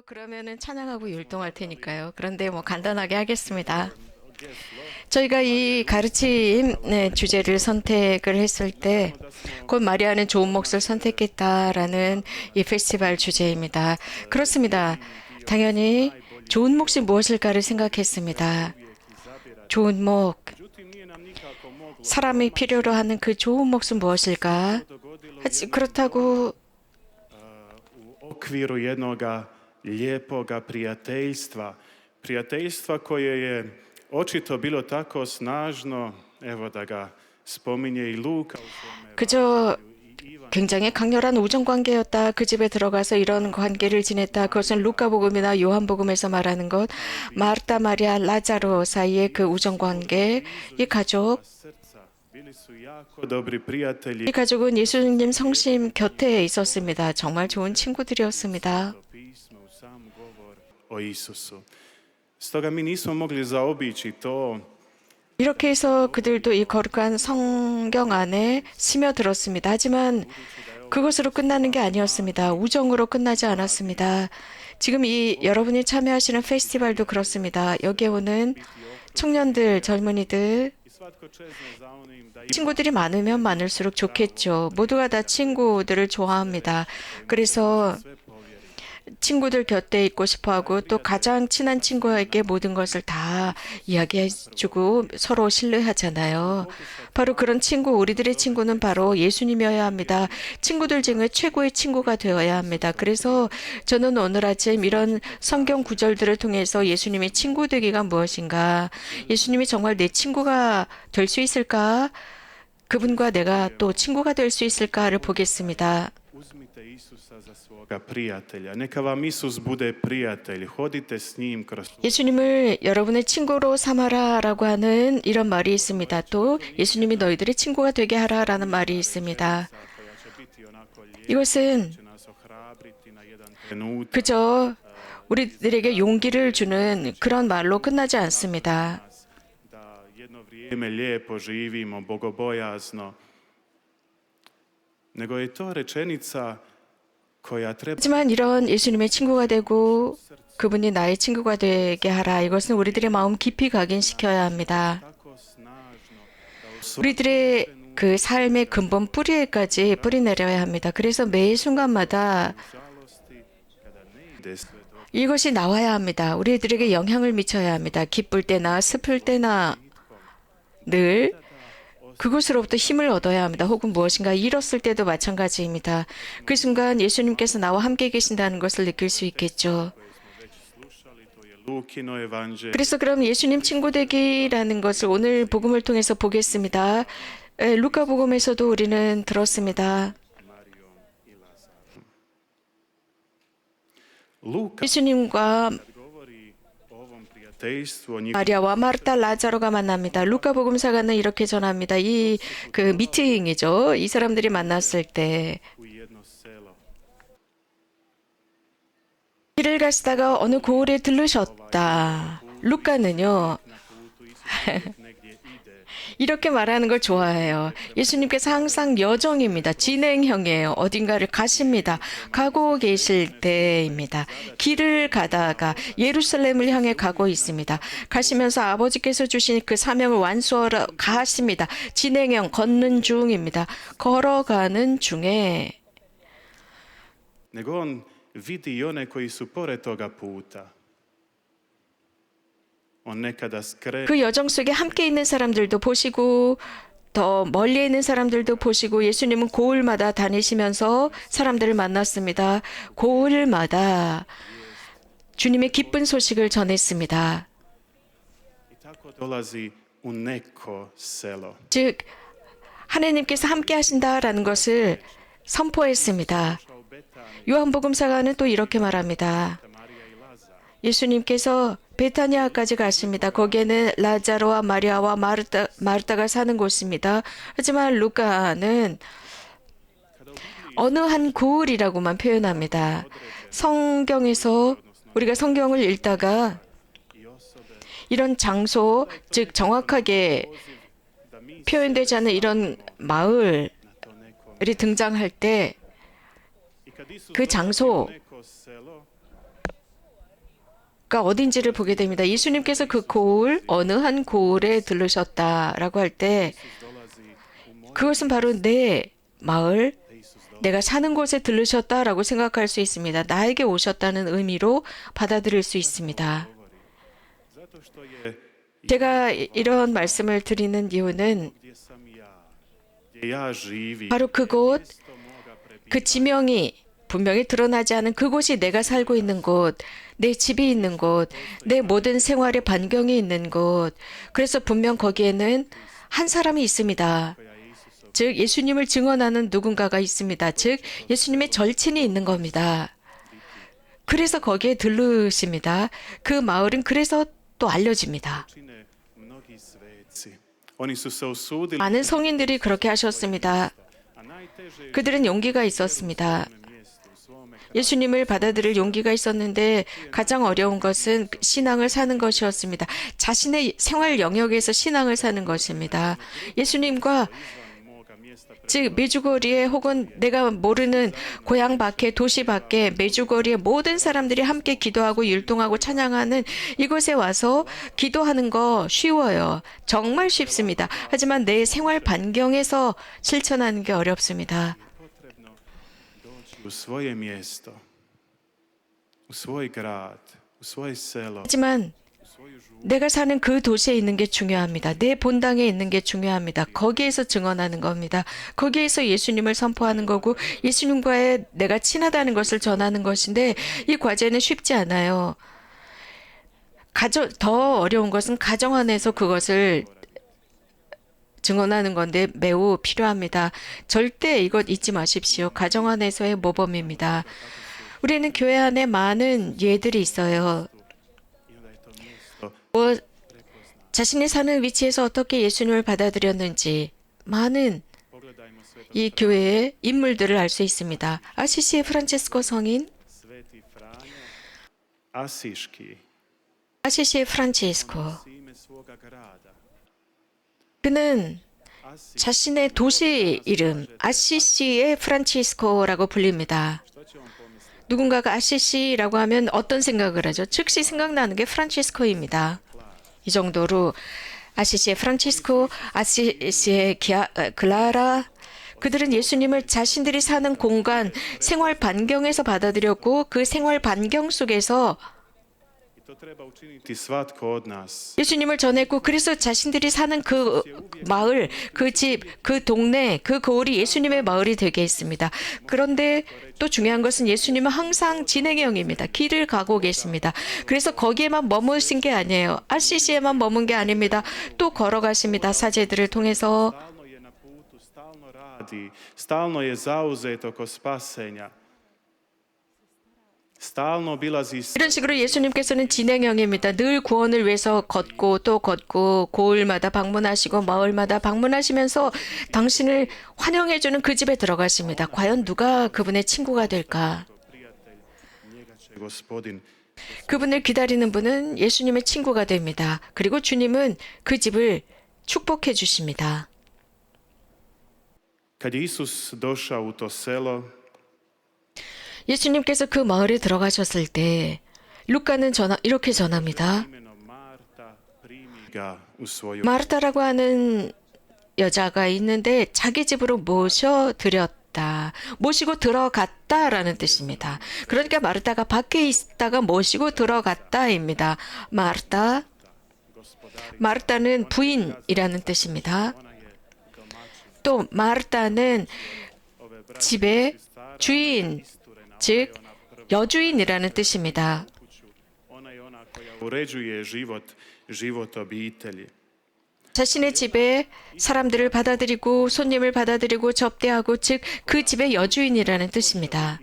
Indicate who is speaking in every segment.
Speaker 1: 그러면은 찬양하고 율동할 테니까요. 그런데 뭐 간단하게 하겠습니다. 저희가 이 가르침 주제를 선택을 했을 때, 곧 마리아는 좋은 몫을 선택했다라는 이 페스티벌 주제입니다. 그렇습니다. 당연히 좋은 몫이 무엇일까를 생각했습니다. 좋은 몫, 사람이 필요로 하는 그 좋은 몫은 무엇일까? 그렇다고
Speaker 2: u okviru jednoga lijepoga prijateljstva. Prijateljstva koje je očito bilo tako snažno, evo da ga spominje i Luka u svome
Speaker 1: 그저
Speaker 2: i Ivan.
Speaker 1: 굉장히 강렬한 우정 관계였다. 그 집에 들어가서 이런 관계를 지냈다. 그것은 루카복음이나 요한복음에서 말하는 것. 마르타, 마리아, 라자로 사이의 그 우정 관계, 이 가족,
Speaker 2: Srca bili su jako dobri prijatelji.
Speaker 1: 이 가족은 예수님 성심 곁에 있었습니다. 정말 좋은 친구들이었습니다.
Speaker 2: To pismo u sam govor o Isusu. Stoga mi nismo mogli zaobići to.
Speaker 1: 이렇게 해서 그들도 이 거룩한 성경 안에 스며들었습니다. 하지만 그것으로 끝나는 게 아니었습니다. 우정으로 끝나지 않았습니다. 지금 이 여러분이 참여하시는 페스티벌도 그렇습니다. 여기에 오는 청년들, 젊은이들,
Speaker 2: I svatko čezne za onim da
Speaker 1: 친구들이 많으면 많을수록 좋겠죠. 모두가 다 친구들을 좋아합니다. 그래서
Speaker 2: sve povjeri.
Speaker 1: 친구들 곁에 있고 싶어 하고 또 가장 친한 친구에게 모든 것을 다 이야기해주고 서로 신뢰하잖아요. 바로 그런 친구, 우리들의 친구는 바로 예수님이어야 합니다. 친구들 중에 최고의 친구가 되어야 합니다. 그래서 저는 오늘 아침 이런 성경 구절들을 통해서 예수님의 친구 되기가 무엇인가, 예수님이 정말 내 친구가 될 수 있을까, 그분과 내가 또 친구가 될 수 있을까를 보겠습니다.
Speaker 2: Uzmite Isusa za svoga prijatelja. Neka vam Isus bude prijatelj. Hodite s njim kroz
Speaker 1: 예수님을 여러분의 친구로 삼아라라고 하는 이런 말이 있습니다. 또 예수님이 너희들의 친구가 되게 하라라는 말이 있습니다.
Speaker 2: koja će biti onako lijepa,
Speaker 1: 이것은
Speaker 2: će nas ohrabriti na jedan trenutak.
Speaker 1: 그저 우리들에게 용기를 주는 그런 말로 끝나지 않습니다.
Speaker 2: Da jedno vrijeme lijepo živimo, bogobojazno. Nego je to rečenica koja treba
Speaker 1: 하지만 이런 예수님의 친구가 되고 그분이 나의 친구가 되게 하라. 이것은 우리들의 마음 깊이 각인시켜야 합니다.
Speaker 2: tako snažno da u svakom
Speaker 1: 우리들의 그 삶의 근본 뿌리에까지 뿌리내려야 합니다. 그래서 매 순간마다
Speaker 2: žalosti, kada ne ide sve dobro,
Speaker 1: 이것이 나와야 합니다. 우리들에게 영향을 미쳐야 합니다. 기쁠 때나 슬플 때나 늘 그것으로부터 힘을 얻어야 합니다. 혹은 무엇인가 잃었을 때도 마찬가지입니다. 그 순간 예수님께서 나와 함께 계신다는 것을 느낄 수 있겠죠.
Speaker 2: koje smo već slušali, to je Lukino evanđelje.
Speaker 1: 그래서 그럼 예수님 친구 되기라는 것을 오늘 복음을 통해서 보겠습니다. 루카 복음에서도 우리는 들었습니다.
Speaker 2: Marijom i Lazarom. Luka
Speaker 1: 예수님과
Speaker 2: govori o ovom prijateljstvu, o njihovom
Speaker 1: 마리아와 마르타, 라자로가 만납니다. 루카 복음사가는 이렇게 전합니다. 이 그 미팅이죠. 이 사람들이 만났을 때
Speaker 2: u jedno selo.
Speaker 1: 길을 가시다가 어느 고을에 들르셨다. 루카는요,
Speaker 2: Na putu Isus negdje ide.
Speaker 1: 이렇게 말하는 걸 좋아해요. 예수님께서 항상 여정입니다. 진행형이에요. 어딘가를 가십니다. 가고 계실 때입니다. 길을 가다가 예루살렘을 향해 가고 있습니다. 가시면서 아버지께서 주신 그 사명을 완수하러 가십니다. 진행형, 걷는 중입니다. 걸어가는 중에
Speaker 2: Nego on vidi i one koji su pored toga puta. On nekada skreće
Speaker 1: 그 여정 속에 함께 있는 사람들도 보시고 더 멀리 있는 사람들도 보시고 예수님은 고을마다 다니시면서 사람들을 만났습니다. 고을마다 주님의 기쁜 소식을 전했습니다.
Speaker 2: i tako dolazi u neko selo.
Speaker 1: 즉 하나님께서 함께 하신다라는 것을 선포했습니다.
Speaker 2: U Betani,
Speaker 1: 요한복음사가는 또 이렇게 말합니다.
Speaker 2: Marija i Lazar.
Speaker 1: 예수님께서 베타니아까지 가십니다. 거기에는 라자로와 마리아와 마르타가 사는 곳입니다. 하지만 루카는 어느 한 고을이라고만 표현합니다. 성경에서 우리가 성경을 읽다가 이런 장소, 즉 정확하게
Speaker 2: Da mi
Speaker 1: 표현되지 않은 이런 마을이
Speaker 2: to neko.
Speaker 1: 등장할 때
Speaker 2: I kad Isus
Speaker 1: 그
Speaker 2: dolazi
Speaker 1: 장소,
Speaker 2: u neko selo,
Speaker 1: 어딘지를 보게 됩니다. 예수님께서 그 고을, 어느 한 고을에 들르셨다라고 할 때 그것은 바로 내 마을, 내가 사는 곳에 들르셨다라고 생각할 수 있습니다. 나에게 오셨다는 의미로 받아들일 수 있습니다.
Speaker 2: Zato što je
Speaker 1: 제가 이런 말씀을 드리는 이유는
Speaker 2: gdje sam ja, gdje ja živim,
Speaker 1: 바로 그곳,
Speaker 2: mjesto moga prebivališta.
Speaker 1: 그 지명이 분명히 드러나지 않은 그곳이 내가 살고 있는 곳, 내 집이 있는 곳, 내 모든 생활의 반경이 있는 곳. 그래서 분명 거기에는 한 사람이 있습니다. 즉 예수님을 증언하는 누군가가 있습니다. 즉 예수님의 절친이 있는 겁니다. 그래서 거기에 들르십니다. 그 마을은 그래서 또 알려집니다.
Speaker 2: Čine mnogi sveci. Oni su se usudili
Speaker 1: 많은 성인들이 그렇게 하셨습니다.
Speaker 2: a najteže je
Speaker 1: 그들은 용기가 있었습니다.
Speaker 2: na mjestu u svome
Speaker 1: 예수님을 받아들일 용기가 있었는데 가장 어려운 것은 신앙을 사는 것이었습니다. 자신의 생활 영역에서 신앙을 사는 것입니다. 예수님과
Speaker 2: moga mjesta
Speaker 1: 즉 메주거리에 혹은 내가 모르는 고향 밖에 도시 밖에 메주거리에 모든 사람들이 함께 기도하고 율동하고 찬양하는 이곳에 와서 기도하는 거 쉬워요. 정말 쉽습니다. 하지만 내 생활 반경에서 실천하는 게 어렵습니다.
Speaker 2: potrebno doći u svoje mjesto, u svoj grad, u svoje selo,
Speaker 1: 하지만
Speaker 2: u svoju župu.
Speaker 1: 내가 사는 그 도시에 있는 게 중요합니다. 내 본당에 있는 게 중요합니다. 거기에서 증언하는 겁니다. 거기에서 예수님을 선포하는 거고 예수님과의 내가 친하다는 것을 전하는 것인데 이 과제는 쉽지 않아요. 더 어려운 것은 가정 안에서 그것을 증언하는 건데 매우 필요합니다. 절대 이것 잊지 마십시오. 가정 안에서의 모범입니다. 우리는 교회 안에 많은 예들이 있어요.
Speaker 2: I onda je to mjesto
Speaker 1: 자신이 사는 위치에서 어떻게 예수님을 받아들였는지 많은
Speaker 2: pogledajmo svetog
Speaker 1: 이 교회의 인물들을 알 수 있습니다. 아시시의 프란체스코 성인,
Speaker 2: Sveti Franjo Asiški
Speaker 1: 아시시의 프란체스코.
Speaker 2: nosi ime svoga grada.
Speaker 1: 그는
Speaker 2: Asi,
Speaker 1: 자신의 도시 이름 아시시의 프란치스코라고 불립니다.
Speaker 2: što će on pomisliti?
Speaker 1: 누군가가 아시시라고 하면 어떤 생각을 하죠? 즉시 생각나는 게 프란치스코입니다. 이 정도로 아시시의 프란치스코, 아시시의 클라라, 그들은 예수님을 자신들이 사는 공간, 생활 반경에서 받아들였고 그 생활 반경 속에서
Speaker 2: I to treba učiniti svatko od nas.
Speaker 1: 예수님을 전했고 그래서 자신들이 사는 그 마을, 그 집, 그 동네, 그 거울이 예수님의 마을이 되게 했습니다. 그런데 또 중요한 것은 예수님은 항상 진행형입니다. 길을 가고 계십니다. 그래서 거기에만 머무신 게 아니에요. 아시시에만 머문 게 아닙니다. 또 걸어가십니다. 사제들을 통해서.
Speaker 2: Stalno je na putu, stalno radi, stalno je zauzet oko spasenja. Stalno obilazi
Speaker 1: 이런 식으로 예수님께서는 진행형입니다. 늘 구원을 위해서 걷고 또 걷고 고을마다 방문하시고 마을마다 방문하시면서 당신을 환영해주는 그 집에 들어가십니다. 과연 누가 그분의 친구가 될까?
Speaker 2: prijatelj, njega će gospodin.
Speaker 1: 그분을 기다리는 분은 예수님의 친구가 됩니다. 그리고 주님은 그 집을 축복해 주십니다.
Speaker 2: Kad je Isus došao u to selo,
Speaker 1: 예수님께서 그 마을에 들어가셨을 때 루카는 이렇게 전합니다.
Speaker 2: imenom Marta primi ga u svoju.
Speaker 1: 마르타라고 하는 여자가 있는데 자기 집으로 모셔드렸다. 모시고 들어갔다라는 뜻입니다. 그러니까 마르타가 밖에 있다가 모시고 들어갔다입니다. 마르타는 부인이라는 뜻입니다. 또 마르타는 집의 주인, 즉 여주인이라는 뜻입니다.
Speaker 2: Ona je ona koja uređuje život obitelji.
Speaker 1: 자신의 집에 사람들을 받아들이고 손님을 받아들이고 접대하고 즉 그 집의 여주인이라는 뜻입니다.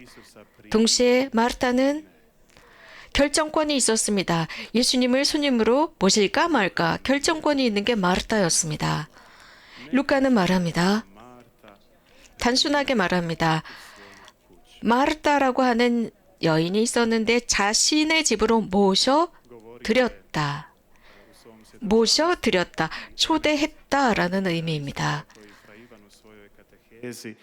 Speaker 1: 동시에 마르타는 결정권이 있었습니다. 예수님을 손님으로 모실까 말까 결정권이 있는 게 마르타였습니다. 루카는 말합니다. 단순하게 말합니다. 마르타라고 하는 여인이 있었는데 자신의 집으로 모셔드렸다. 모셔드렸다. 초대했다라는 의미입니다.
Speaker 2: Fra Ivan u svojoj katehezi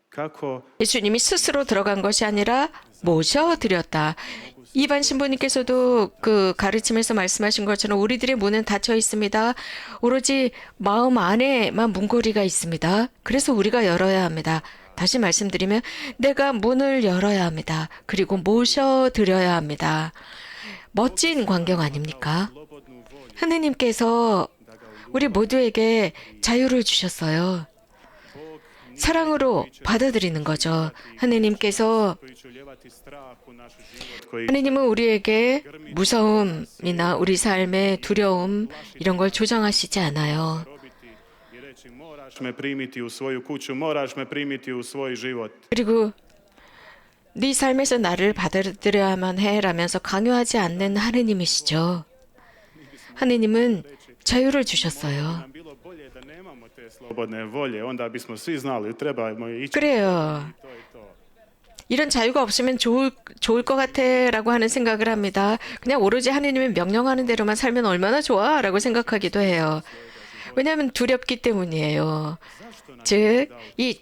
Speaker 2: kako
Speaker 1: 예수님이 스스로 들어간 것이 아니라 모셔드렸다. 이반 신부님께서도 그 가르침에서 말씀하신 것처럼 우리들의 문은 닫혀 있습니다. 오로지 마음 안에만 문고리가 있습니다. 그래서 우리가 열어야 합니다. 다시 말씀드리면 내가 문을 열어야 합니다. 그리고 모셔드려야 합니다. 멋진 광경 아닙니까? 하느님께서 우리 모두에게 자유를 주셨어요. 사랑으로 받아들이는 거죠. 하느님께서 하느님은 우리에게 무서움이나 우리 삶의 두려움 이런 걸 조장하시지 않아요.
Speaker 2: moraš me primiti u svoju kuću, moraš me primiti u svoj život.
Speaker 1: 그리고 네 삶에서 나를 받아들여야만 해라면서 강요하지 않는 하느님이시죠. 하느님은 자유를 주셨어요.
Speaker 2: Nam bilo bolje da nemamo te slobodne volje, onda bismo svi znali trebamo ići.
Speaker 1: 그래요.
Speaker 2: To je to.
Speaker 1: 이런 자유가 없으면 좋을 것 같아라고 하는 생각을 합니다. 그냥 오로지 하느님이 명령하는 대로만 살면 얼마나 좋아라고 생각하기도 해요. 왜냐하면 두렵기 때문이에요. 즉, 이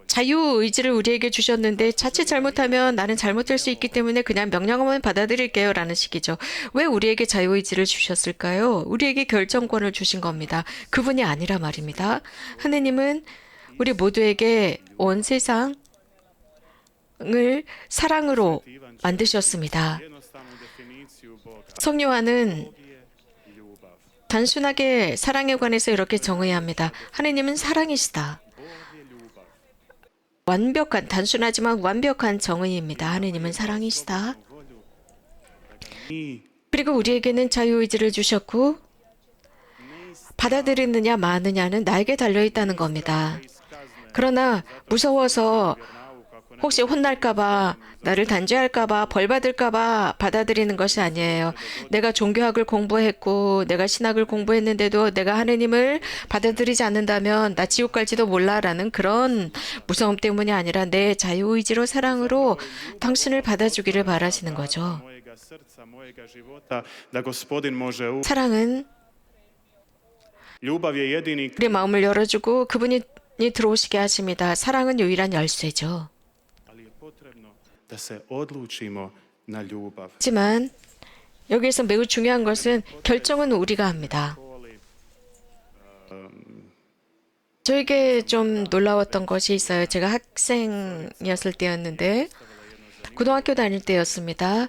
Speaker 1: 자유의지를 우리에게 주셨는데 자칫 잘못하면 나는 잘못될 수 있기 때문에 그냥 명령만 받아들일게요 라는 식이죠. 왜 우리에게 자유의지를 주셨을까요? 우리에게 결정권을 주신 겁니다. 그분이 아니라 말입니다. 하느님은 우리 모두에게 온 세상을 사랑으로 만드셨습니다.
Speaker 2: Jednostavnu definiciju Boga.
Speaker 1: 성요한은
Speaker 2: I ljubav.
Speaker 1: 단순하게 사랑에 관해서 이렇게 정의합니다. 하느님은 사랑이시다.
Speaker 2: Bog je ljubav.
Speaker 1: 완벽한, 단순하지만 완벽한 정의입니다. 하느님은 사랑이시다.
Speaker 2: Mi
Speaker 1: 그리고 우리에게는 자유의지를 주셨고 받아들이느냐 마느냐는 나에게 달려있다는 겁니다. 그러나 무서워서 혹시 혼날까봐, 나를 단죄할까봐, 벌받을까봐 받아들이는 것이 아니에요. 내가 종교학을 공부했고, 내가 신학을 공부했는데도 내가 하느님을 받아들이지 않는다면 나 지옥 갈지도 몰라라는 그런 무서움 때문이 아니라 내 자유의지로 사랑으로 당신을 받아주기를 바라시는 거죠.
Speaker 2: mojega srca, mojega života, da Gospodin može u...
Speaker 1: 사랑은
Speaker 2: Ljubav je jedini
Speaker 1: 우리의 마음을 열어주고 그분이 들어오시게 하십니다. 사랑은 유일한 열쇠죠.
Speaker 2: ali je potrebno da se odlučimo na ljubav.
Speaker 1: 하지만 여기에서 매우 중요한 것은 결정은 우리가 합니다. 저에게 좀 놀라웠던 것이 있어요. 제가 학생이었을 때였는데 고등학교 다닐 때였습니다.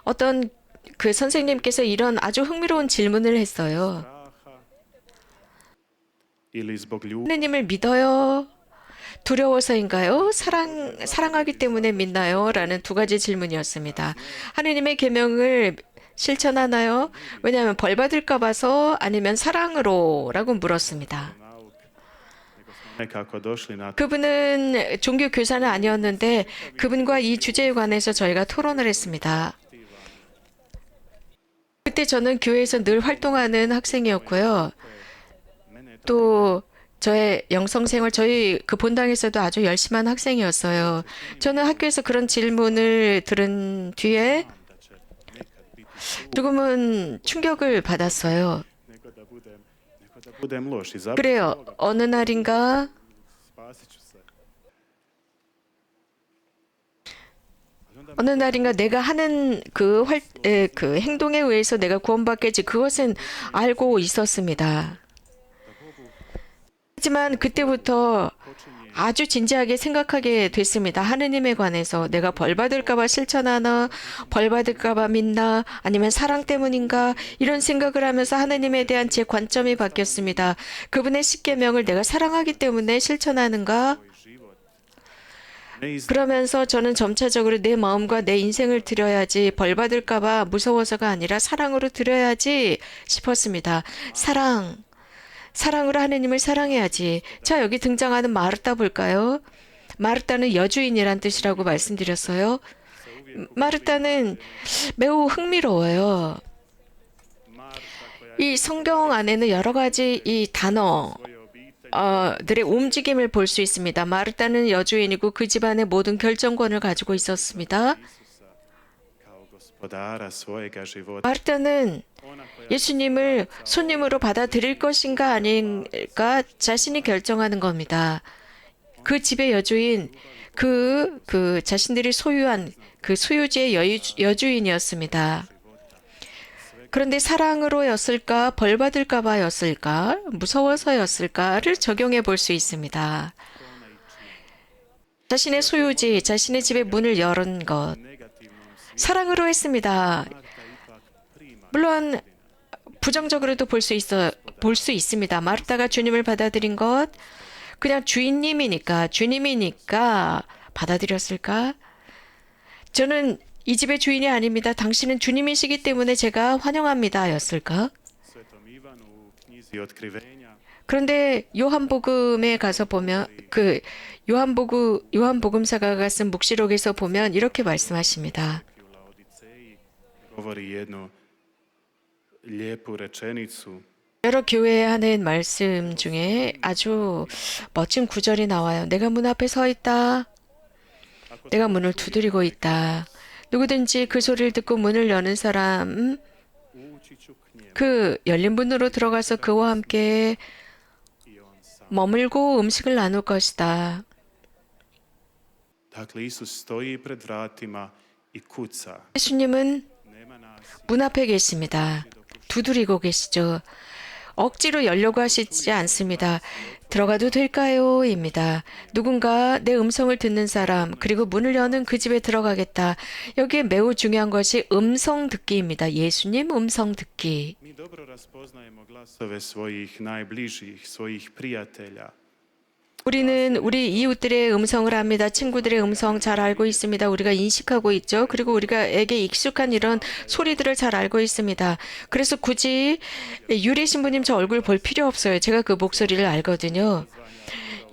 Speaker 1: 어떤 그 선생님께서 이런 아주 흥미로운 질문을 했어요.
Speaker 2: Ili zbog ljubavi.
Speaker 1: 하느님을 믿어요? 두려워서인가요? 사랑하기 때문에 믿나요? 라는 두 가지 질문이었습니다. 하느님의 계명을 실천하나요? 왜냐하면 벌 받을까 봐서 아니면 사랑으로라고 물었습니다.
Speaker 2: Nekako došli na to.
Speaker 1: 그분은 종교 교사는 아니었는데 그분과 이 주제에 관해서 저희가 토론을 했습니다. 그때 저는 교회에서 늘 활동하는 학생이었고요. 또 저의 영성생활, 저희 그 본당에서도 아주 열심한 학생이었어요. 저는 학교에서 그런 질문을 들은 뒤에 조금은 충격을 받았어요.
Speaker 2: Neko da budem loš i zapravo
Speaker 1: 그래요. 어느 날인가
Speaker 2: spasit ću se.
Speaker 1: 어느 날인가 내가 하는 그 행동에 의해서 내가 구원받겠지. 그것은 알고 있었습니다. 하지만 그때부터 아주 진지하게 생각하게 됐습니다. 하느님에 관해서 내가 벌 받을까봐 실천하나, 벌 받을까봐 믿나, 아니면 사랑 때문인가 이런 생각을 하면서 하느님에 대한 제 관점이 바뀌었습니다. 그분의 십계명을 내가 사랑하기 때문에 실천하는가? 그러면서 저는 점차적으로 내 마음과 내 인생을 드려야지 벌 받을까봐 무서워서가 아니라 사랑으로 드려야지 싶었습니다. 사랑으로 하느님을 사랑해야지. 자, 여기 등장하는 마르타 볼까요? 마르타는 여주인이란 뜻이라고 말씀드렸어요. 마르타는 매우 흥미로워요. 이 성경 안에는 여러 가지 이 단어들의 움직임을 볼 수 있습니다. 마르타는 여주인이고 그 집안의 모든 결정권을 가지고 있었습니다.
Speaker 2: Kao gospodara svojega života.
Speaker 1: 마르타는 예수님을 손님으로 받아들일 것인가 아닌가 자신이 결정하는 겁니다. 그 집의 여주인, 그 자신들이 소유한 그 소유지의 여주인이었습니다. 그런데 사랑으로였을까, 벌 받을까봐였을까, 무서워서였을까를 적용해 볼 수 있습니다. 자신의 소유지, 자신의 집의 문을 열은 것, 사랑으로 했습니다. 물론 부정적으로도 볼 수 있습니다. 마르다가 주님을 받아들인 것, 그냥 주님이니까 받아들였을까? 저는 이 집의 주인이 아닙니다. 당신은 주님이시기 때문에 제가 환영합니다. 였을까?
Speaker 2: Svetom Ivanu u knjizi Otkrivenja
Speaker 1: 그런데 요한복음에 가서 보면 요한복음사가가 쓴 묵시록에서 보면 이렇게 말씀하십니다.
Speaker 2: u Laodiceji govori jednu lijepu rečenicu.
Speaker 1: 여러 교회에 하는 말씀 중에 아주 멋진 구절이 나와요. 내가 문 앞에 서 있다. 내가 문을 두드리고 있다. 누구든지 그 소리를 듣고 문을 여는 사람,
Speaker 2: Ući ću k njemu
Speaker 1: 그 열린 문으로 들어가서 그와 함께
Speaker 2: i on sam.
Speaker 1: 머물고 음식을 나눌 것이다.
Speaker 2: Dakle, Isus stoji pred vratima i kuca.
Speaker 1: 예수님은
Speaker 2: Nema nas.
Speaker 1: 문 앞에 계십니다. 두드리고 계시죠. 억지로 열려고 하시지 않습니다. 들어가도 될까요? 입니다. 누군가 내 음성을 듣는 사람, 그리고 문을 여는 그 집에 들어가겠다. 여기에 매우 중요한 것이 음성 듣기입니다. 예수님 음성 듣기.
Speaker 2: Mi dobro raspoznajemo glasove svojih najbližih, svojih prijatelja.
Speaker 1: 우리는 우리 이웃들의 음성을 압니다. 친구들의 음성 잘 알고 있습니다. 우리가 인식하고 있죠. 그리고 우리가에게 익숙한 이런 소리들을 잘 알고 있습니다. 그래서 굳이 유리 신부님 저 얼굴 볼 필요 없어요. 제가 그 목소리를 알거든요.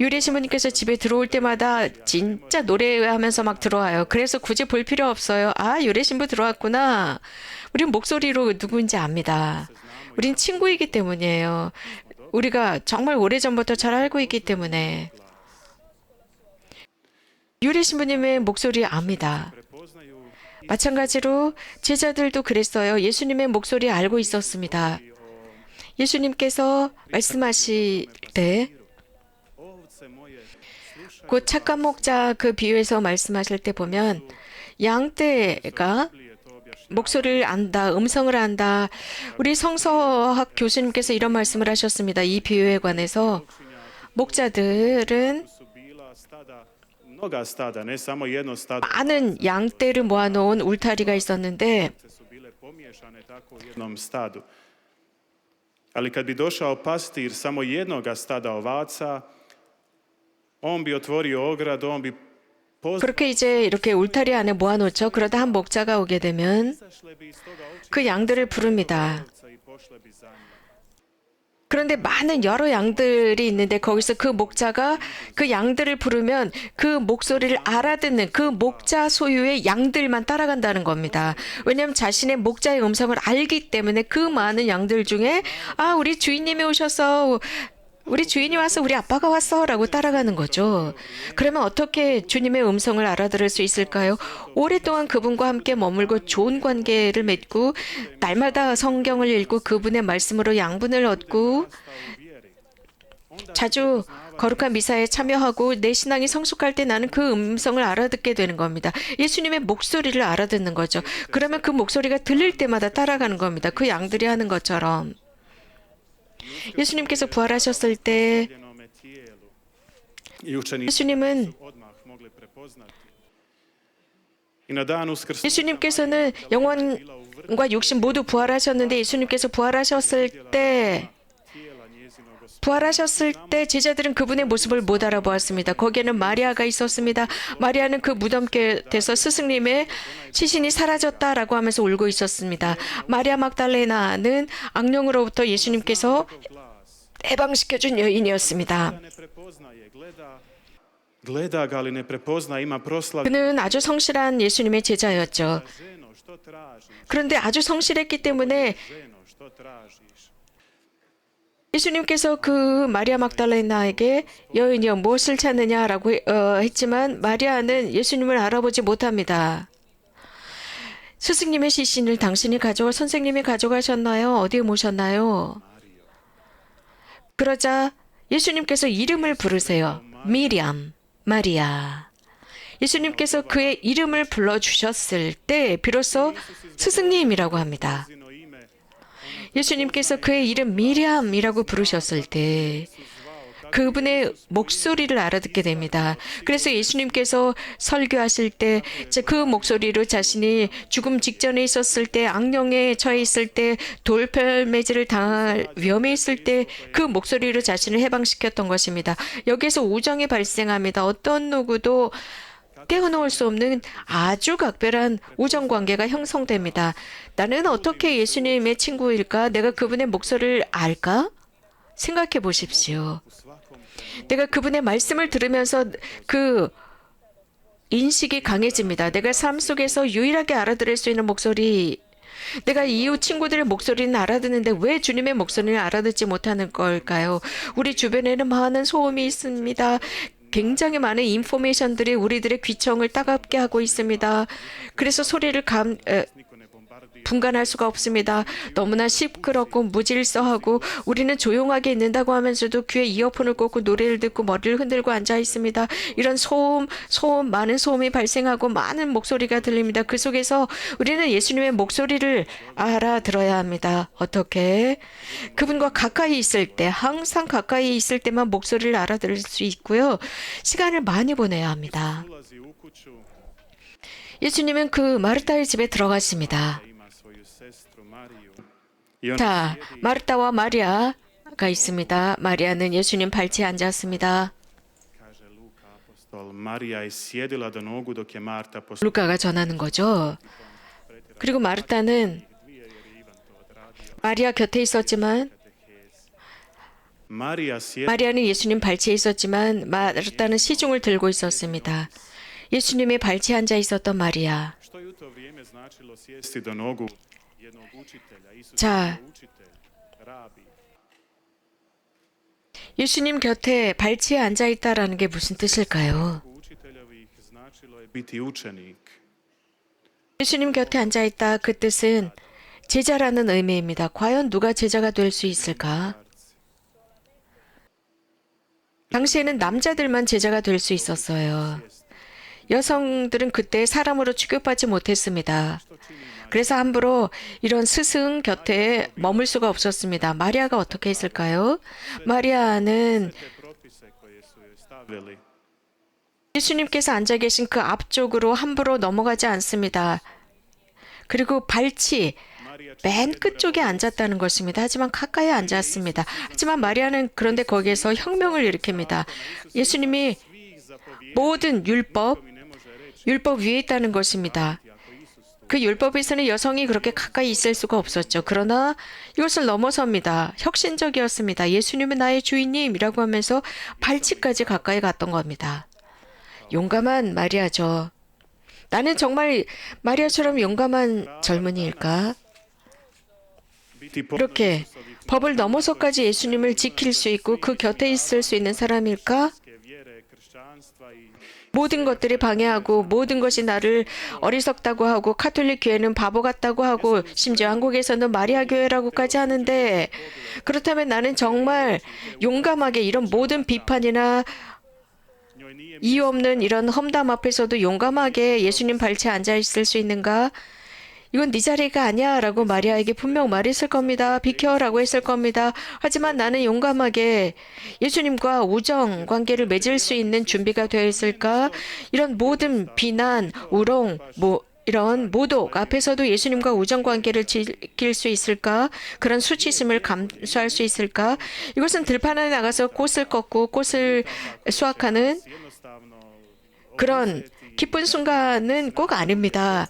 Speaker 1: 유리 신부님께서 집에 들어올 때마다 진짜 노래하면서 막 들어와요. 그래서 굳이 볼 필요 없어요. 아, 유리 신부 들어왔구나. 우린 목소리로 누구인지 압니다. 우린 친구이기 때문이에요. 우리가 정말 오래전부터 잘 알고 있기 때문에 유리 신부님의 목소리 압니다.
Speaker 2: Prepoznaju
Speaker 1: 마찬가지로 제자들도 그랬어요. 예수님의 목소리 알고 있었습니다. 예수님께서 말씀하실 때
Speaker 2: ovce moje slušaju
Speaker 1: 곧 착한 목자 그 비유에서 말씀하실 때 보면 양떼가
Speaker 2: je to objašnjeno.
Speaker 1: 목소리를 안다, 음성을 안다. 우리 성서학 교수님께서 이런 말씀을 하셨습니다. 이 비유에 관해서 목자들은
Speaker 2: Su bila stada, mnoga stada, ne samo jedno stado.
Speaker 1: 많은 양떼를 모아놓은 울타리가 있었는데
Speaker 2: Su bile pomiješane tako u jednom stadu. Ali kad bi došao pastir samo jednoga stada ovaca, on bi otvorio ogradu, on bi
Speaker 1: 그렇게 이제 이렇게 울타리 안에 모아놓죠. 그러다 한 목자가 오게 되면
Speaker 2: pozašle bi iz toga oči
Speaker 1: 그 양들을 부릅니다.
Speaker 2: ovca i pošle bi za njim.
Speaker 1: 그런데 많은 여러 양들이 있는데 거기서 그 목자가 그 양들을 부르면 그 목소리를 알아듣는 그 목자 소유의 양들만 따라간다는 겁니다. 왜냐하면 자신의 목자의 음성을 알기 때문에 그 많은 양들 중에 아, 우리 주인님이 오셔서 우리 주인이 와서 우리 아빠가 왔어 라고 따라가는 거죠. 그러면 어떻게 주님의 음성을 알아들을 수 있을까요? 오랫동안 그분과 함께 머물고 좋은 관계를 맺고 날마다 성경을 읽고 그분의 말씀으로 양분을 얻고 자주 거룩한 미사에 참여하고 내 신앙이 성숙할 때 나는 그 음성을 알아듣게 되는 겁니다. 예수님의 목소리를 알아듣는 거죠. 그러면 그 목소리가 들릴 때마다 따라가는 겁니다. 그 양들이 하는 것처럼. 예수님께서 부활하셨을 때
Speaker 2: Ljenome tijelu. I učenici
Speaker 1: 예수님은
Speaker 2: su odmah mogli prepoznati. I na dan Uskrsa
Speaker 1: 예수님께서는 영혼과 육신 모두 부활하셨는데 예수님께서 부활하셨을 때
Speaker 2: tijela njezinog gospodina
Speaker 1: 부활하셨을 때 제자들은 그분의 모습을 못 알아보았습니다. 거기에는 마리아가 있었습니다. 마리아는 그 무덤 곁에서 스승님의 시신이 사라졌다라고 하면서 울고 있었습니다. 마리아 막달레나는 악령으로부터 예수님께서 해방시켜준 여인이었습니다.
Speaker 2: ne prepoznaje, gleda ga, ali ne prepozna, ima proslav.
Speaker 1: 그는 아주 성실한 예수님의 제자였죠.
Speaker 2: Ženo, što tražiš?
Speaker 1: 그런데 아주 성실했기 때문에
Speaker 2: Ženo, što tražiš?
Speaker 1: 예수님께서 그 마리아 막달레나에게 여인이여 무엇을 찾느냐라고 했지만 마리아는 예수님을 알아보지 못합니다. 스승님의 시신을 당신이 선생님이 가져가셨나요? 어디에 모셨나요? 그러자 예수님께서 이름을 부르세요. 미리암. 마리아. 예수님께서 그의 이름을 불러주셨을 때 비로소 스승님이라고 합니다. 예수님께서 그의 이름 미리암이라고 부르셨을 때 그분의 목소리를 알아듣게 됩니다. 그래서 예수님께서 설교하실 때 그 목소리로 자신이 죽음 직전에 있었을 때, 악령에 처해 있을 때, 돌팔매질을 당할 위험에 있을 때 그 목소리로 자신을 해방시켰던 것입니다. 여기에서 우정이 발생합니다. 어떤 누구도 깨어놓을 수 없는 아주 각별한 우정 관계가 형성됩니다. 나는 어떻게 예수님의 친구일까? 내가 그분의 목소리를 알까? 생각해 보십시오. 내가 그분의 말씀을 들으면서 그 인식이 강해집니다. 내가 삶 속에서 유일하게 알아들을 수 있는 목소리, 내가 이웃 친구들의 목소리는 알아듣는데 왜 주님의 목소리를 알아듣지 못하는 걸까요? 우리 주변에는 많은 소음이 있습니다. 굉장히 많은 인포메이션들이 우리들의 귀청을 따갑게 하고 있습니다. 그래서 소리를 분간할 수가 없습니다. 너무나 시끄럽고 무질서하고 우리는 조용하게 있는다고 하면서도 귀에 이어폰을 꽂고 노래를 듣고 머리를 흔들고 앉아 있습니다. 이런 많은 소음이 발생하고 많은 목소리가 들립니다. 그 속에서 우리는 예수님의 목소리를 알아들어야 합니다. 어떻게? 그분과 가까이 있을 때, 항상 가까이 있을 때만 목소리를 알아들을 수 있고요. 시간을 많이 보내야 합니다. 예수님은 그 마르타의 집에 들어갔습니다. 자, 마르타와 마리아가 있습니다. 마리아는 예수님 발치에 앉았습니다. 루카가 전하는 거죠. 그리고 마르타는 마리아 곁에 있었지만 마리아는 예수님 발치에 있었지만 마르타는 시중을 들고 있었습니다. 예수님의 발치에 앉아 있었던 마리아. 자, 예수님 곁에 발치에 앉아 있다라는 게 무슨 뜻일까요? 예수님 곁에 앉아 있다, 그 뜻은 제자라는 의미입니다. 과연 누가 제자가 될 수 있을까? 당시에는 남자들만 제자가 될 수 있었어요. 여성들은 그때 사람으로 취급받지 못했습니다. 그래서 함부로 이런 스승 곁에 머물 수가 없었습니다. 마리아가 어떻게 했을까요? 마리아는 예수님께서 앉아 계신 그 앞쪽으로 함부로 넘어가지 않습니다. 그리고 발치, 맨 끝쪽에 앉았다는 것입니다. 하지만 가까이 앉았습니다. 하지만 마리아는 그런데 거기에서 혁명을 일으킵니다. 예수님이 모든 율법 위에 있다는 것입니다. 그 율법에서는 여성이 그렇게 가까이 있을 수가 없었죠. 그러나 이것을 넘어섭니다. 혁신적이었습니다. 예수님은 나의 주인님이라고 하면서 발치까지 가까이 갔던 겁니다. 용감한 마리아죠. 나는 정말 마리아처럼 용감한 젊은이일까? 이렇게 법을 넘어서까지 예수님을 지킬 수 있고 그 곁에 있을 수 있는 사람일까? 모든 것들이 방해하고 모든 것이 나를 어리석다고 하고 카톨릭 교회는 바보 같다고 하고 심지어 한국에서는 마리아 교회라고까지 하는데 그렇다면 나는 정말 용감하게 이런 모든 비판이나 이유 없는 이런 험담 앞에서도 용감하게 예수님 발치에 앉아 있을 수 있는가? 이건 네 자리가 아니야 라고 마리아에게 분명 말했을 겁니다. 비켜라고 했을 겁니다. 하지만 나는 용감하게 예수님과 우정 관계를 맺을 수 있는 준비가 되어 있을까? 이런 모든 비난, 우롱, 이런 모독 앞에서도 예수님과 우정 관계를 지킬 수 있을까? 그런 수치심을 감수할 수 있을까? 이것은 들판에 나가서 꽃을 꺾고 꽃을 수확하는 그런 기쁜 순간은 꼭 아닙니다.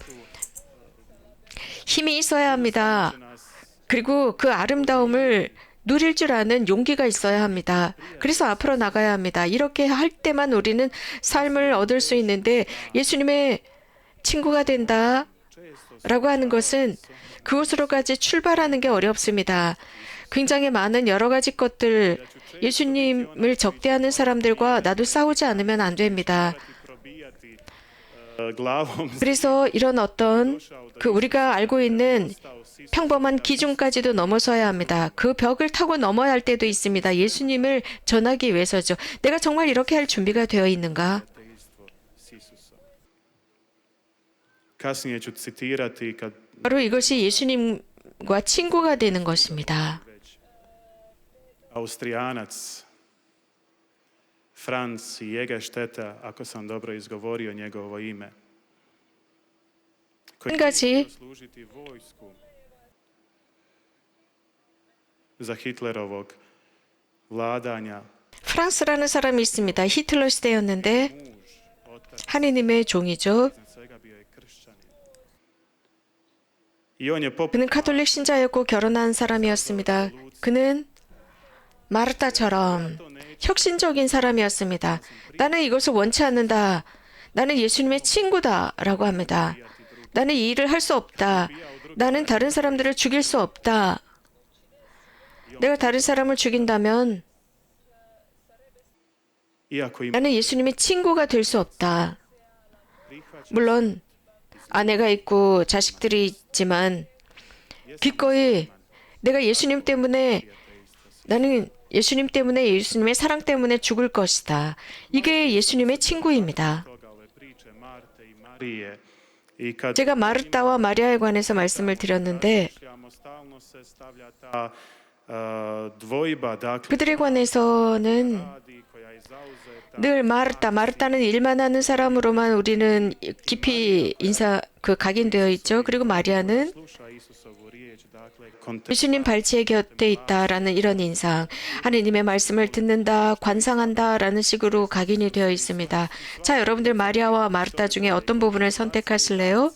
Speaker 1: 힘이 있어야 합니다. 그리고 그 아름다움을 누릴 줄 아는 용기가 있어야 합니다. 그래서 앞으로 나가야 합니다. 이렇게 할 때만 우리는 삶을 얻을 수 있는데 예수님의 친구가 된다 라고 하는 것은 그곳으로까지 출발하는 게 어렵습니다. 굉장히 많은 여러 가지 것들, 예수님을 적대하는 사람들과 나도 싸우지 않으면 안 됩니다.
Speaker 2: glavom
Speaker 1: 그래서 이런 어떤 우리가 알고 있는 평범한 기준까지도 넘어서야 합니다. 그 벽을 타고 넘어야 할 때도 있습니다. 예수님을 전하기 위해서죠. 내가 정말 이렇게 할 준비가 되어 있는가?
Speaker 2: prijateljstvo s Isusom. Kasnije ću citirati kad
Speaker 1: 바로 이것이 예수님과 친구가 되는 것입니다.
Speaker 2: Austrijanac Franz Jägerstätter, ako sam dobro izgovorio njegovo ime, koji
Speaker 1: 한 가지
Speaker 2: je služiti vojsku za Hitlerovog vladanja.
Speaker 1: 프랑스라는 사람이 있습니다. 히틀러 시대였는데
Speaker 2: Muž, otac,
Speaker 1: 하느님의 종이죠.
Speaker 2: iznad svega bio je kršćanin. I on je poput
Speaker 1: 그는 카톨릭 신자였고 결혼한 사람이었습니다. 그는 마르타처럼 혁신적인 사람이었습니다. 나는 이것을 원치 않는다. 나는 예수님의 친구다. 라고 합니다. 나는 이 일을 할 수 없다. 나는 다른 사람들을 죽일 수 없다. 내가 다른 사람을 죽인다면
Speaker 2: iako ima
Speaker 1: 나는 예수님의 친구가 될 수 없다.
Speaker 2: prihvaća
Speaker 1: 물론 아내가 있고 자식들이 있지만 기꺼이 내가 예수님 때문에 나는 예수님 때문에 예수님의 사랑 때문에 죽을 것이다. 이게 예수님의 친구입니다.
Speaker 2: toga ove priče Marte i Marije. I kad
Speaker 1: 제가 마르타와 마리아에 관해서 말씀을 드렸는데
Speaker 2: razmišljamo, stalno se stavlja ta dvojba, dakle,
Speaker 1: 그들에 관해서는
Speaker 2: radi koja je zauzeta
Speaker 1: 늘 마르타는 일만 하는 사람으로만 우리는 깊이 각인되어 있죠. 그리고 마리아는
Speaker 2: sluša Isusovu riječ, dakle,
Speaker 1: 예수님 발치의 곁에 있다라는 이런 인상, 하느님의 말씀을 듣는다, 관상한다라는 식으로 각인이 되어 있습니다. 자, 여러분들 마리아와 마르타 중에 어떤 부분을 선택하실래요?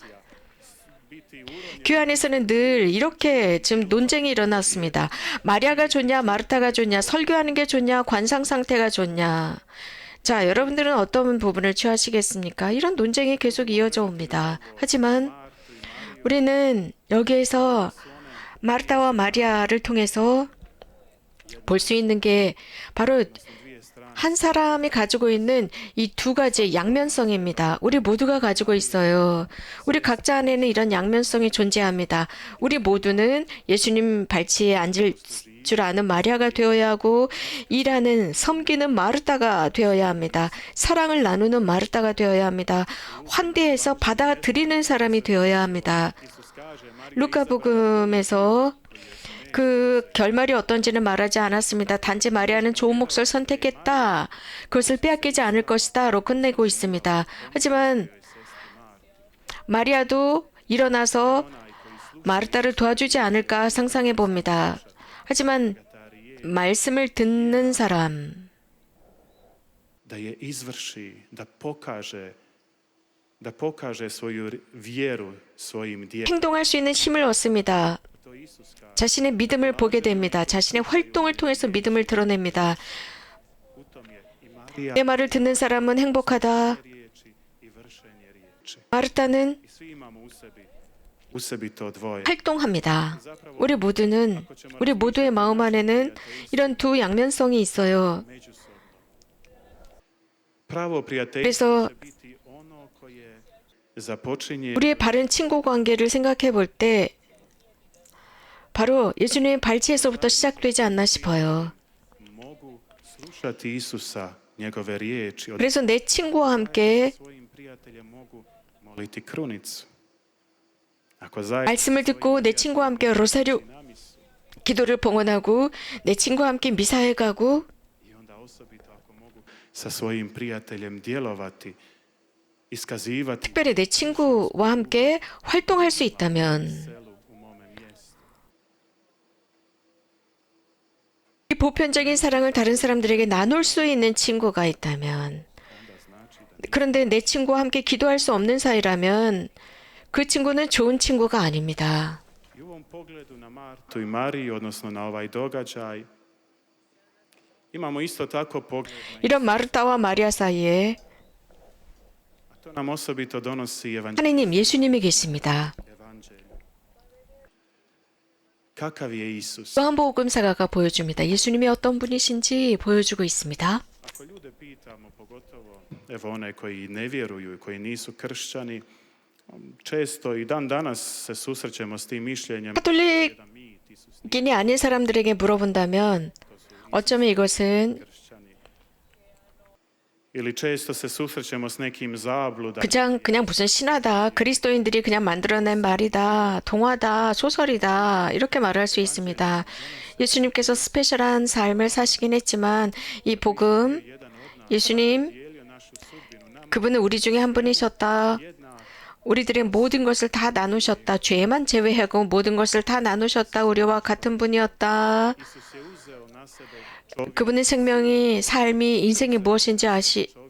Speaker 1: 교회 안에서는 늘 이렇게 지금 논쟁이 일어났습니다. 마리아가 좋냐, 마르타가 좋냐, 설교하는 게 좋냐, 관상 상태가 좋냐. 자, 여러분들은 어떤 부분을 취하시겠습니까? 이런 논쟁이 계속 이어져 옵니다. 하지만 우리는 여기에서 마르타와 마리아를 통해서 볼 수 있는 게 바로 한 사람이 가지고 있는 이 두 가지 양면성입니다. 우리 모두가 가지고 있어요. 우리 각자 안에는 이런 양면성이 존재합니다. 우리 모두는 예수님 발치에 앉을 줄 아는 마리아가 되어야 하고 일하는 섬기는 마르타가 되어야 합니다. 사랑을 나누는 마르타가 되어야 합니다. 환대해서 받아들이는 사람이 되어야 합니다. 루카복음에서 그 결말이 어떤지는 말하지 않았습니다. 단지 마리아는 좋은 몫을 선택했다. 그것을 빼앗기지 않을 것이다.로 끝내고 있습니다. 하지만 마리아도 일어나서 마르타를 도와주지 않을까 상상해 봅니다. 하지만 말씀을 듣는 사람,
Speaker 2: da je izvrši, da pokaže svoju vjeru svojim djelom.
Speaker 1: 행동할 수 있는 힘을 얻습니다.
Speaker 2: To Isus kaže
Speaker 1: 자신의 믿음을 보게 됩니다. 자신의 활동을 통해서 믿음을 드러냅니다.
Speaker 2: u tom je i Marija
Speaker 1: 내 말을 듣는 사람은 행복하다.
Speaker 2: riječi i vršenje riječi.
Speaker 1: 마르타는
Speaker 2: I svi imamo u sebi to dvoje.
Speaker 1: 활동합니다. 우리 모두의 마음 안에는 이런 두 양면성이 있어요.
Speaker 2: Međusobno. Pravo prijateljstvo
Speaker 1: 그래서
Speaker 2: će biti ono koje započinje
Speaker 1: 우리의 바른 친구 관계를 생각해 볼 때 바로 예수님의 발치에서부터 시작되지 않나 싶어요.
Speaker 2: mogu slušati Isusa, njegove riječi, od
Speaker 1: 그래서 내 친구와 함께
Speaker 2: svojim prijateljem mogu moliti krunicu. Ako zajedno
Speaker 1: 말씀을 듣고 내 친구와 함께 로사류
Speaker 2: namisu
Speaker 1: 기도를 봉헌하고 내 친구와 함께 미사에 가고
Speaker 2: i onda osobito ako mogu sa svojim prijateljem djelovati, iskazivati
Speaker 1: 특별히 내 친구와 함께 활동할 수 있다면
Speaker 2: selu u mome mjestu.
Speaker 1: 이 보편적인 사랑을 다른 사람들에게 나눌 수 있는 친구가 있다면 그런데 내 친구와 함께 기도할 수 없는 사이라면 그 친구는 좋은 친구가 아닙니다.
Speaker 2: I u ovom pogledu na Martu i Mariju, odnosno na ovaj događaj, imamo isto tako pogled na
Speaker 1: 이런 마르타와 마리아 사이에
Speaker 2: a to nam osobito donosi
Speaker 1: 하느님, 예수님이 계십니다.
Speaker 2: evanđelje. Kakav je Isus?
Speaker 1: 요한복음 사가가 보여줍니다. 예수님이 어떤 분이신지 보여주고 있습니다.
Speaker 2: Ako ljude pitamo tamo pogotovo evo one koji ne vjeruju i koji nisu kršćani, često i dan danas se susrećemo s tim mišljenjem
Speaker 1: 카톨릭인이
Speaker 2: da mi, ti su
Speaker 1: 아닌 사람들에게 물어본다면 어쩌면 이것은
Speaker 2: kršćani. Ili često se susrećemo s nekim zabludama.
Speaker 1: 그냥 무슨 신화다, 그리스도인들이 그냥 만들어낸 말이다, 동화다, 소설이다 이렇게 말할 수 있습니다. 예수님께서 스페셜한 삶을 사시긴 했지만 이 복음, 예수님
Speaker 2: dijelio našu sudbinu. Nama
Speaker 1: 그분은 우리 중에 한 분이셨다.
Speaker 2: jedna
Speaker 1: 우리들의 모든 것을 다 나누셨다. 죄만 제외하고 모든 것을 다 나누셨다. 우리와 같은 분이었다.
Speaker 2: Isus je uzeo na sebe čovjek
Speaker 1: 그분의 생명이, 삶이, 인생이 무엇인지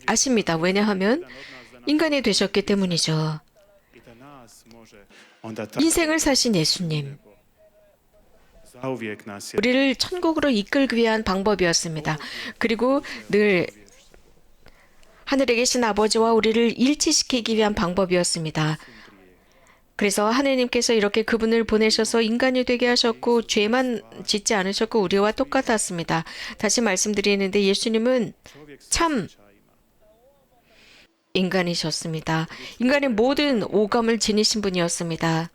Speaker 1: 아십니다. 왜냐하면 인간이 되셨기 때문이죠.
Speaker 2: i da nas može onda tako
Speaker 1: 인생을 사신 예수님,
Speaker 2: zauvijek nas je
Speaker 1: 우리를 천국으로 이끌기 위한 방법이었습니다. 그리고 늘 하늘에 계신 아버지와 우리를 일치시키기 위한 방법이었습니다. 그래서 하느님께서 이렇게 그분을 보내셔서 인간이 되게 하셨고 죄만 짓지 않으셨고 우리와 똑같았습니다. 다시 말씀드리는데 예수님은 참 인간이셨습니다. 인간의 모든 오감을 지니신 분이었습니다.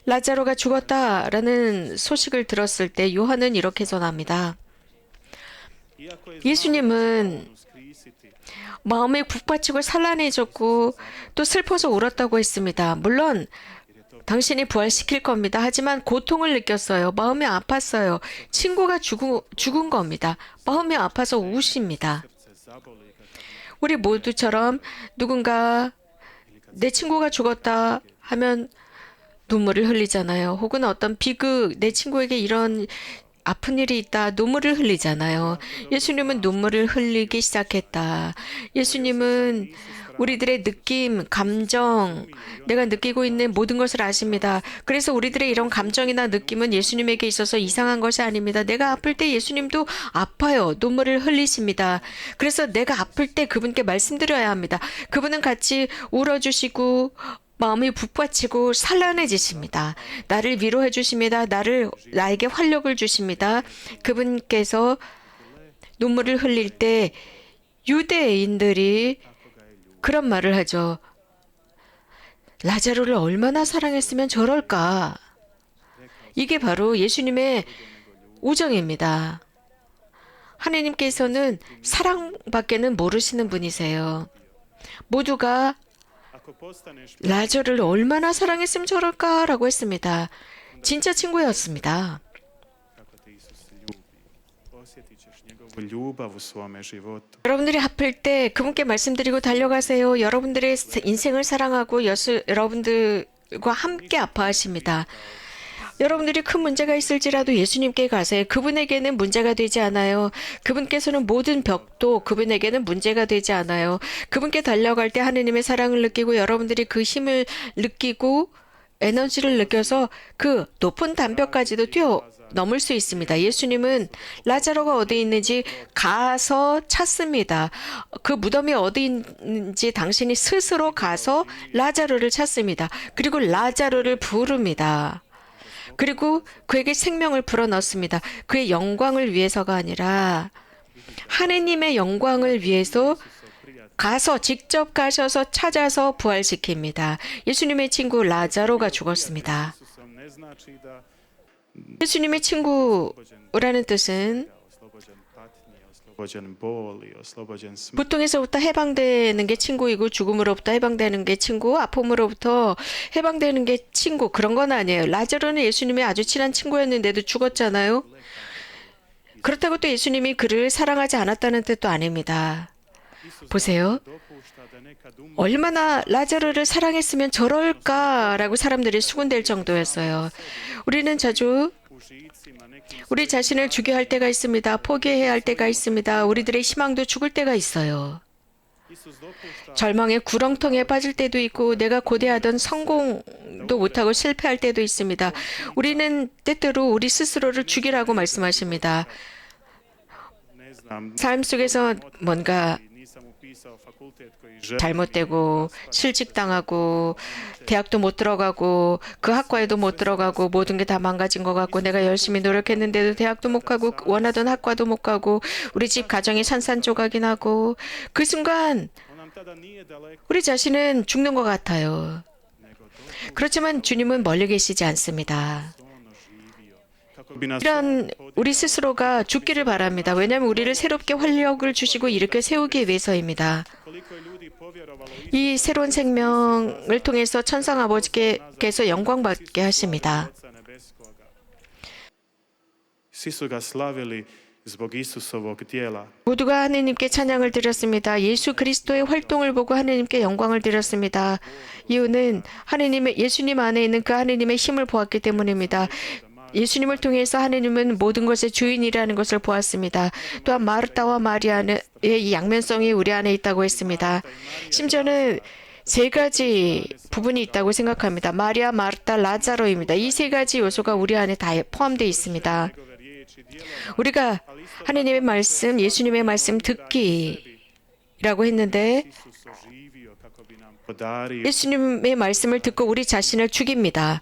Speaker 1: 라자로가 죽었다라는 소식을 들었을 때 요한은 이렇게 전합니다.
Speaker 2: iako je
Speaker 1: 예수님은
Speaker 2: uskrisiti,
Speaker 1: 마음에 북받치고 산란해졌고 또 슬퍼서 울었다고 했습니다. 물론 당신이 부활시킬 겁니다. 하지만 고통을 느꼈어요. 마음이 아팠어요. 친구가 죽은 겁니다. 마음이 아파서 우십니다.
Speaker 2: srce zaboli kad
Speaker 1: 우리 모두처럼 누군가 내 친구가 죽었다 하면 눈물을 흘리잖아요. 혹은 어떤 비극, 내 친구에게 이런 아픈 일이 있다, 눈물을 흘리잖아요. 예수님은 눈물을 흘리기 시작했다. 예수님은 우리들의 느낌, 감정, 내가 느끼고 있는 모든 것을 아십니다. 그래서 우리들의 이런 감정이나 느낌은 예수님에게 있어서 이상한 것이 아닙니다. 내가 아플 때 예수님도 아파요. 눈물을 흘리십니다. 그래서 내가 아플 때 그분께 말씀드려야 합니다. 그분은 같이 울어주시고 마음이 북받치고 산란해지십니다. 나를 위로해 주십니다. 나에게 활력을 주십니다. 그분께서 눈물을 흘릴 때 유대인들이 그런 말을 하죠. 라자로를 얼마나 사랑했으면 저럴까. 이게 바로 예수님의 우정입니다. 하나님께서는 사랑밖에는 모르시는 분이세요. 모두가
Speaker 2: ako postaneš
Speaker 1: 라자로를 얼마나 사랑했으면 저럴까라고 했습니다. 진짜 친구였습니다.
Speaker 2: kako te Isus ljubi, osjetit ćeš njegovu ljubav u svome životu.
Speaker 1: 여러분들이 아플 때 그분께 말씀드리고 달려가세요. 여러분들의 인생을 사랑하고 여러분들과 함께 아파하십니다. 여러분들이 큰 문제가 있을지라도 예수님께 가세요. 그분에게는 문제가 되지 않아요. 그분께서는 모든 벽도 그분에게는 문제가 되지 않아요. 그분께 달려갈 때 하느님의 사랑을 느끼고 여러분들이 그 힘을 느끼고 에너지를 느껴서 그 높은 담벼까지도 뛰어넘을 수 있습니다. 예수님은 라자로가 어디 있는지 가서 찾습니다. 그 무덤이 어디 있는지 당신이 스스로 가서 라자로를 찾습니다. 그리고 라자로를 부릅니다. 그리고 그에게 생명을 불어넣습니다. 그의 영광을 위해서가 아니라 하느님의 영광을 위해서 직접 가셔서 찾아서 부활시킵니다. 예수님의 친구 라자로가 죽었습니다.
Speaker 2: Isusom ne znači da
Speaker 1: 예수님의 친구라는 뜻은
Speaker 2: oslobođen patnje, oslobođen boli, oslobođen smrti.
Speaker 1: 고통에서부터 해방되는 게 친구이고 죽음으로부터 해방되는 게 친구, 아픔으로부터 해방되는 게 친구, 그런 건 아니에요. 라자로는 예수님의 아주 친한 친구였는데도 죽었잖아요. 그렇다고 또 예수님이 그를 사랑하지 않았다는 뜻도 아닙니다. 보세요.
Speaker 2: Dopušta da nekad umre
Speaker 1: 얼마나 라자로를 사랑했으면 저럴까라고 사람들이 수군댈 정도였어요. 우리는 자주
Speaker 2: u žicima, nekim
Speaker 1: 우리 자신을 죽여야 할 때가 있습니다. 포기해야 할 때가 있습니다. 우리들의 희망도 죽을 때가 있어요.
Speaker 2: Isus dopušta
Speaker 1: 절망의 구렁텅이에 빠질 때도 있고 내가 고대하던 성공도 못하고 실패할 때도 있습니다. 우리는 때때로 우리 스스로를 죽이라고 말씀하십니다.
Speaker 2: ne znam,
Speaker 1: 삶 속에서 뭔가
Speaker 2: nisam upisao
Speaker 1: 잘못되고 실직당하고 대학도 못 들어가고 그 학과에도 못 들어가고 모든 게 다 망가진 것 같고 내가 열심히 노력했는데도 대학도 못 가고 원하던 학과도 못 가고 우리 집 가정이 산산조각이 나고 그 순간 우리 자신은 죽는 것 같아요. 그렇지만 주님은 멀리 계시지 않습니다. 이런 우리 스스로가 죽기를 바랍니다. 왜냐하면 우리를 새롭게 활력을 주시고 일으켜 세우기 위해서입니다. 이 새로운 생명을 통해서 천상 아버지께서 영광받게 하십니다. 모두가 하느님께 찬양을 드렸습니다. 예수 그리스도의 활동을 보고 하느님께 영광을 드렸습니다. 이유는 예수님 안에 있는 그 하느님의 힘을 보았기 때문입니다. 예수님을 통해서 하느님은 모든 것의 주인이라는 것을 보았습니다. 또한 마르다와 마리아의 이 양면성이 우리 안에 있다고 했습니다. 심지어는 세 가지 부분이 있다고 생각합니다. 마리아, 마르다, 라자로입니다. 이 세 가지 요소가 우리 안에 다 포함되어 있습니다. 우리가 하느님의 말씀, 예수님의 말씀 듣기라고 했는데 예수님의 말씀을 듣고 우리 자신을 죽입니다.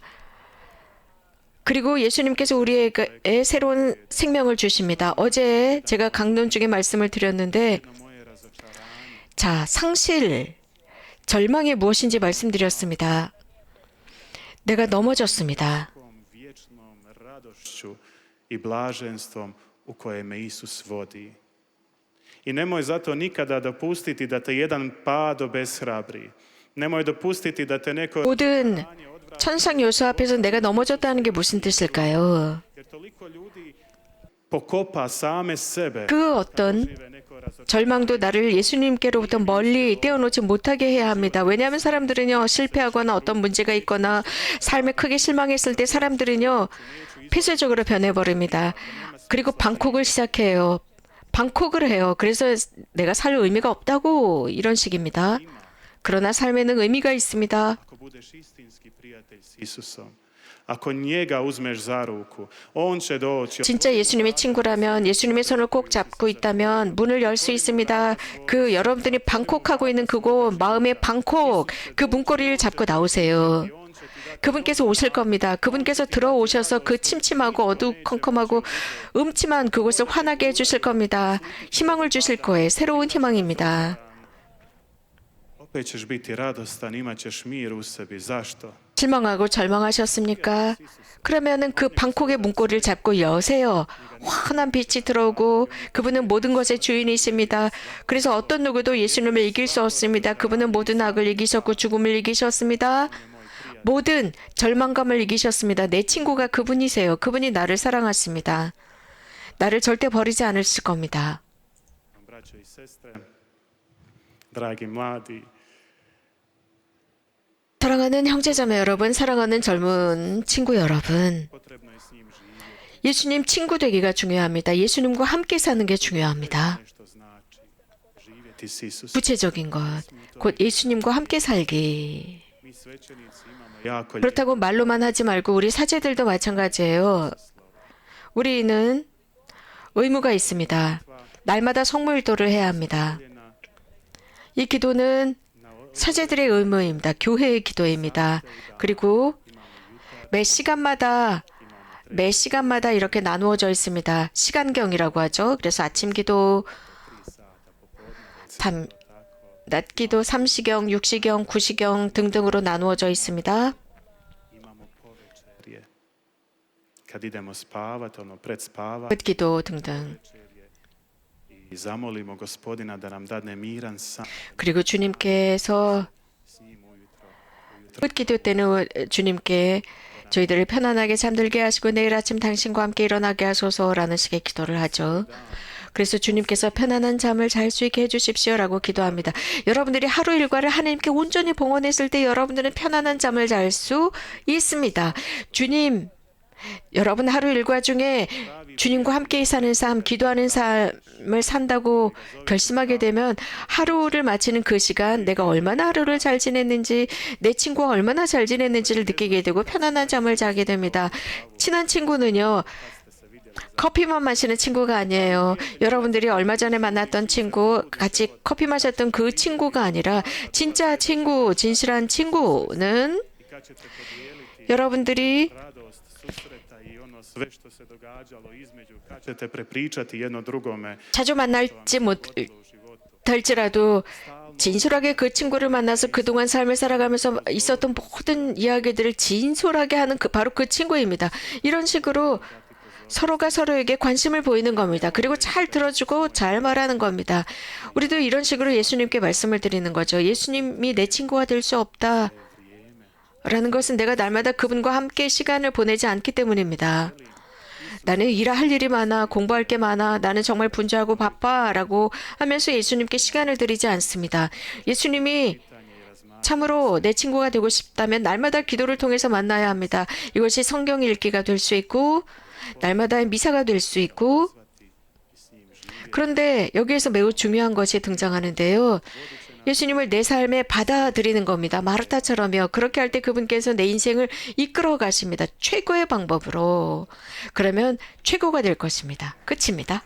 Speaker 1: 그리고 예수님께서 우리에게 새로운 생명을 주십니다. 어제 제가 강론 중에 말씀을 드렸는데 자, 상실, 절망이 무엇인지 말씀드렸습니다. 내가 넘어졌습니다.
Speaker 2: I blaženstvom u koje me Isus vodi. I nemoj zato nikada dopustiti da te jedan pad obeshrabri. Nemoj dopustiti da te neko
Speaker 1: 모든 천상 요소 앞에서 내가 넘어졌다는 게 무슨 뜻일까요?
Speaker 2: pokopa same sebe.
Speaker 1: 그 어떤 절망도 나를 예수님께로부터 멀리 떼어놓지 못하게 해야 합니다. 왜냐하면 사람들은요, 실패하거나 어떤 문제가 있거나 삶에 크게 실망했을 때 사람들은요, 폐쇄적으로 변해버립니다. 그리고 방콕을 시작해요. 방콕을 해요. 그래서 내가 살 의미가 없다고 이런 식입니다. 그러나 삶에는 의미가 있습니다.
Speaker 2: Ako budeš istinski prijatelj s Isusom, ako njega uzmeš za ruku, on će doći.
Speaker 1: 진짜 예수님의 친구라면 예수님의 손을 꼭 잡고 있다면 문을 열 수 있습니다. 그 여러분들이 방콕하고 있는 그곳 마음의 방콕 그 문고리를 잡고 나오세요. 그분께서 오실 겁니다. 그분께서 들어오셔서 그 침침하고 어두컴컴하고 음침한 그곳을 환하게 해주실 겁니다. 희망을 주실 거예요. 새로운 희망입니다.
Speaker 2: Opet ćeš biti radostan, imat ćeš mir u sebi. Zašto?
Speaker 1: 실망하고 절망하셨습니까? 그러면은 그 방콕의 문고리를 잡고 여세요. 환한 빛이 들어오고 그분은 모든 것의 주인이십니다. 그래서 어떤 누구도 예수님을 이길 수 없습니다. 그분은 모든 악을 이기셨고 죽음을 이기셨습니다. 모든 절망감을 이기셨습니다. 내 친구가 그분이세요. 그분이 나를 사랑하십니다. 나를 절대 버리지 않으실 겁니다.
Speaker 2: Braćo i sestre, dragi mladi,
Speaker 1: 사랑하는 형제자매 여러분, 사랑하는 젊은 친구 여러분,
Speaker 2: potrebno je s njim živjeti.
Speaker 1: 예수님 친구 되기가 중요합니다. 예수님과 함께 사는 게 중요합니다.
Speaker 2: Nešto znači živjeti s Isusom.
Speaker 1: 구체적인 것, 곧 예수님과 함께 살기.
Speaker 2: Mi svećenici imamo jako lijepo
Speaker 1: 그렇다고 말로만 하지 말고 우리 사제들도 마찬가지예요. 우리는 의무가 있습니다. 날마다 성모일도를 해야 합니다. 이 기도는 사제들의 의무입니다. 교회의 기도입니다. 그리고 매 시간마다 이렇게 나누어져 있습니다. 시간경이라고 하죠. 그래서 아침 기도, 낮 기도, 삼시경, 육시경, 구시경 등등으로 나누어져 있습니다.
Speaker 2: imamo povečerje. Kad idemo spavat, pred spavat,
Speaker 1: 끝 기도 등등.
Speaker 2: i zamolimo Gospodina da nam dadne miran san
Speaker 1: 그리고 주님께서
Speaker 2: s njim ujutro.
Speaker 1: 끝 기도 때는 주님께 저희들을 편안하게 잠들게 하시고 내일 아침 당신과 함께 일어나게 하소서라는 식의 기도를 하죠. 그래서 주님께서 편안한 잠을 잘 수 있게 해주십시오라고 기도합니다. 여러분들이 하루 일과를 하나님께 온전히 봉헌했을 때 여러분들은 편안한 잠을 잘 수 있습니다. 여러분 하루 일과 중에 주님과 함께 사는 삶, 기도하는 삶을 산다고 결심하게 되면 하루를 마치는 그 시간 내가 얼마나 하루를 잘 지냈는지 내 친구가 얼마나 잘 지냈는지를 느끼게 되고 편안한 잠을 자게 됩니다. 친한 친구는요. 커피만 마시는 친구가 아니에요. 여러분들이 얼마 전에 만났던 친구, 같이 커피 마셨던 그 친구가 아니라 진짜 친구, 진실한 친구는
Speaker 2: I kad ćete podijeliti
Speaker 1: 여러분들이
Speaker 2: radost susreta i ono sve što se događalo između, kad ćete prepričati jedno drugome
Speaker 1: 자주 만날지
Speaker 2: u životu.
Speaker 1: 못할지라도 진솔하게 그 친구를 만나서 그동안 삶을 살아가면서 있었던 모든 이야기들을 진솔하게 하는 바로 그 친구입니다. 이런 식으로 서로가 서로에게 관심을 보이는 겁니다. 그리고 잘 들어주고 잘 말하는 겁니다. 우리도 이런 식으로 예수님께 말씀을 드리는 거죠. 예수님이 내 친구가 될 수 없다. 라는 것은 내가 날마다 그분과 함께 시간을 보내지 않기 때문입니다. 나는 일할 일이 많아, 공부할 게 많아, 나는 정말 분주하고 바빠 라고 하면서 예수님께 시간을 드리지 않습니다. 예수님이 참으로 내 친구가 되고 싶다면 날마다 기도를 통해서 만나야 합니다. 이것이 성경 읽기가 될 수 있고 날마다의 미사가 될 수 있고 그런데 여기에서 매우 중요한 것이 등장하는데요. 예수님을 내 삶에 받아들이는 겁니다. 마르타처럼요. 그렇게 할 때 그분께서 내 인생을 이끌어 가십니다. 최고의 방법으로. 그러면 최고가 될 것입니다. 끝입니다.